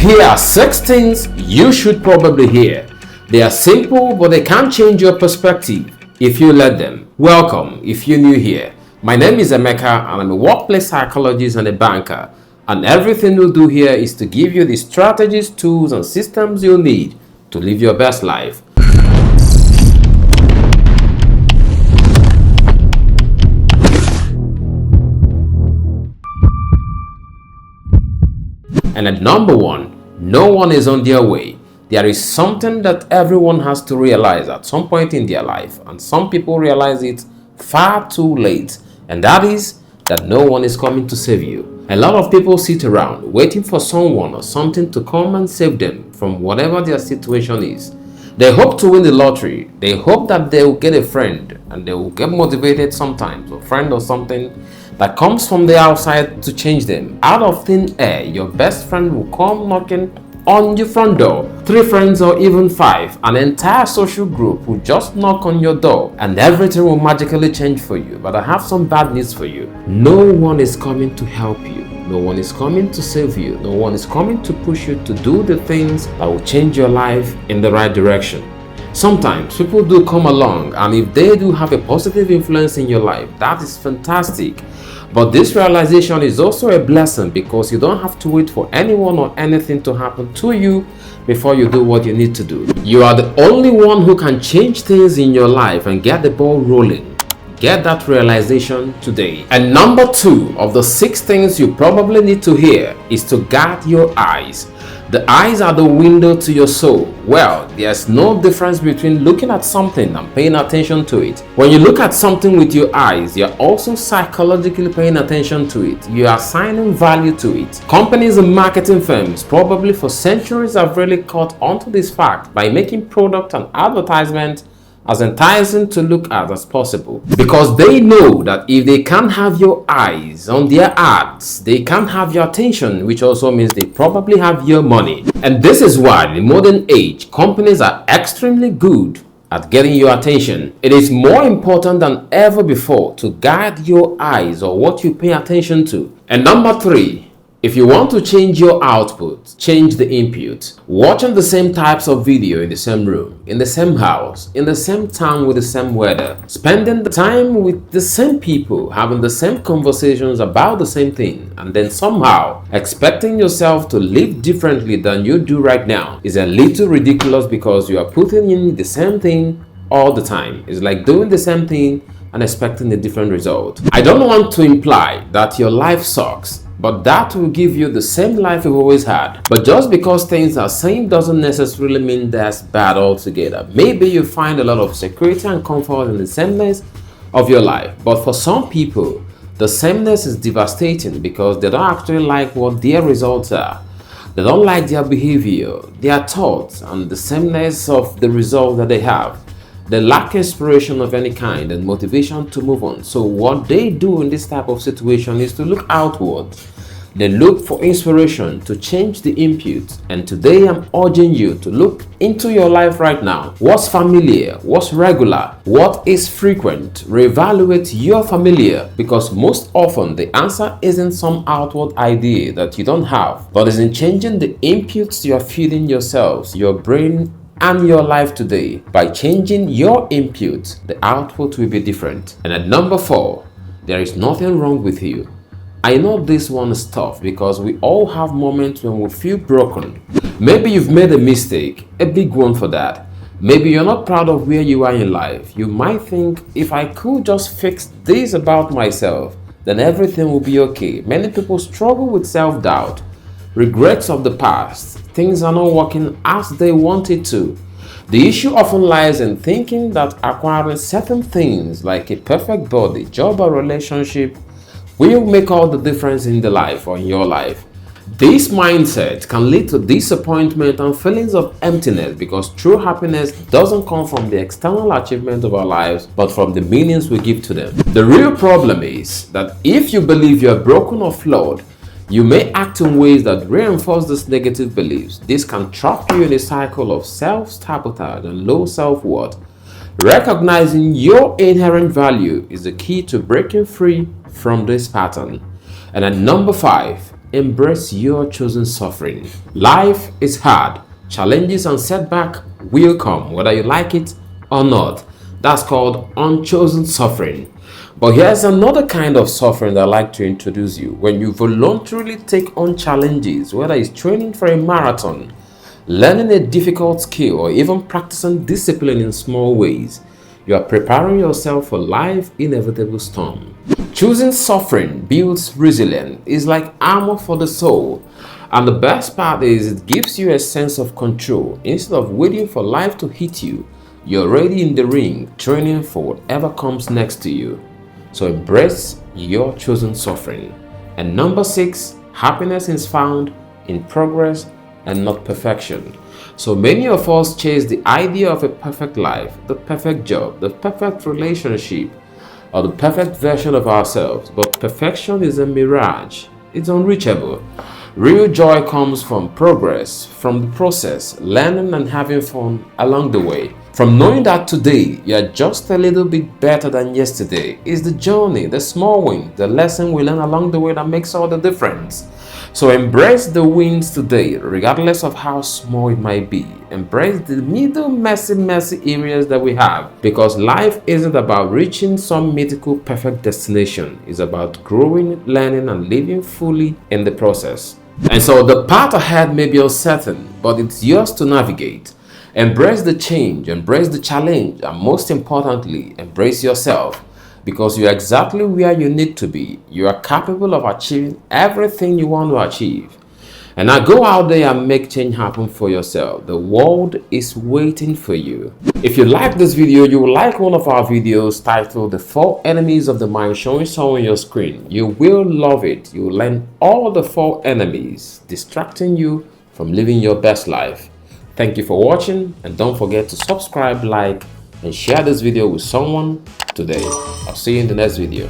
Here are 6 things you should probably hear. They are simple, but they can change your perspective if you let them. Welcome if you're new here. My name is Emeka and I'm a workplace psychologist and a banker. And everything we do here is to give you the strategies, tools, and systems you need to live your best life. And at number 1, no one is on their way. There is something that everyone has to realize at some point in their life, and some people realize it far too late, and that is that no one is coming to save you. A lot of people sit around waiting for someone or something to come and save them from whatever their situation is. They hope to win the lottery. They hope that they will get a friend and they will get motivated sometimes, a friend or something that comes from the outside to change them. Out of thin air, your best friend will come knocking on your front door. 3 friends or even 5, an entire social group will just knock on your door and everything will magically change for you. But I have some bad news for you. No one is coming to help you. No one is coming to save you. No one is coming to push you to do the things that will change your life in the right direction. Sometimes people do come along, and if they do have a positive influence in your life, that is fantastic. But this realization is also a blessing because you don't have to wait for anyone or anything to happen to you before you do what you need to do. You are the only one who can change things in your life and get the ball rolling. Get that realization today. And number 2 of the 6 things you probably need to hear is to guard your eyes. The eyes are the window to your soul. Well, there's no difference between looking at something and paying attention to it. When you look at something with your eyes, you're also psychologically paying attention to it. You are assigning value to it. Companies and marketing firms probably for centuries have really caught onto this fact by making product and advertisement as enticing to look at as possible, because they know that if they can't have your eyes on their ads, they can't have your attention, which also means they probably have your money. And this is why in the modern age, companies are extremely good at getting your attention. It is more important than ever before to guide your eyes or what you pay attention to. And number 3, if you want to change your output, change the input. Watching the same types of video in the same room, in the same house, in the same town with the same weather, spending the time with the same people, having the same conversations about the same thing, and then somehow expecting yourself to live differently than you do right now is a little ridiculous because you are putting in the same thing all the time. It's like doing the same thing and expecting a different result. I don't want to imply that your life sucks, but that will give you the same life you've always had. But just because things are same doesn't necessarily mean that's bad altogether. Maybe you find a lot of security and comfort in the sameness of your life. But for some people, the sameness is devastating because they don't actually like what their results are. They don't like their behavior, their thoughts, and the sameness of the result that they have. They lack inspiration of any kind and motivation to move on. So what they do in this type of situation is to look outward. They look for inspiration to change the input. And today I'm urging you to look into your life right now. What's familiar? What's regular? What is frequent? Reevaluate your familiar, because most often the answer isn't some outward idea that you don't have, but is in changing the inputs you are feeding yourselves, your brain, and your life today. By changing your input, the output will be different. And at number 4, there is nothing wrong with you. I know this one is tough because we all have moments when we feel broken. Maybe you've made a mistake, a big one for that. Maybe you're not proud of where you are in life. You might think, if I could just fix this about myself, then everything will be okay. Many people struggle with self-doubt, regrets of the past. Things are not working as they wanted to. The issue often lies in thinking that acquiring certain things like a perfect body, job, or relationship will make all the difference in the life or in your life. This mindset can lead to disappointment and feelings of emptiness because true happiness doesn't come from the external achievement of our lives, but from the meanings we give to them. The real problem is that if you believe you are broken or flawed, you may act in ways that reinforce these negative beliefs. This can trap you in a cycle of self-sabotage and low self-worth. Recognizing your inherent value is the key to breaking free from this pattern. And at number 5, embrace your chosen suffering. Life is hard. Challenges and setback will come, whether you like it or not. That's called unchosen suffering. But here's another kind of suffering that I'd like to introduce you. When you voluntarily take on challenges, whether it's training for a marathon, learning a difficult skill, or even practicing discipline in small ways, you are preparing yourself for life's inevitable storm. Choosing suffering builds resilience. It's like armor for the soul. And the best part is it gives you a sense of control. Instead of waiting for life to hit you, you're already in the ring, training for whatever comes next to you. So embrace your chosen suffering. And number 6, happiness is found in progress and not perfection. So many of us chase the idea of a perfect life, the perfect job, the perfect relationship, or the perfect version of ourselves. But perfection is a mirage. It's unreachable. Real joy comes from progress, from the process, learning and having fun along the way. From knowing that today you're just a little bit better than yesterday. It's the journey, the small win, the lesson we learn along the way that makes all the difference. So embrace the wins today, regardless of how small it might be. Embrace the middle messy areas that we have, because life isn't about reaching some mythical perfect destination. It's about growing, learning, and living fully in the process. And so the path ahead may be uncertain, but it's yours to navigate. Embrace the change, embrace the challenge, and most importantly, embrace yourself, because you're exactly where you need to be. You are capable of achieving everything you want to achieve. And now go out there and make change happen for yourself. The world is waiting for you. If you like this video, you will like one of our videos titled The 4 Enemies of the Mind, showing someone on your screen. You will love it. You will learn all the 4 enemies distracting you from living your best life. Thank you for watching, and don't forget to subscribe, like, and share this video with someone today. I'll see you in the next video.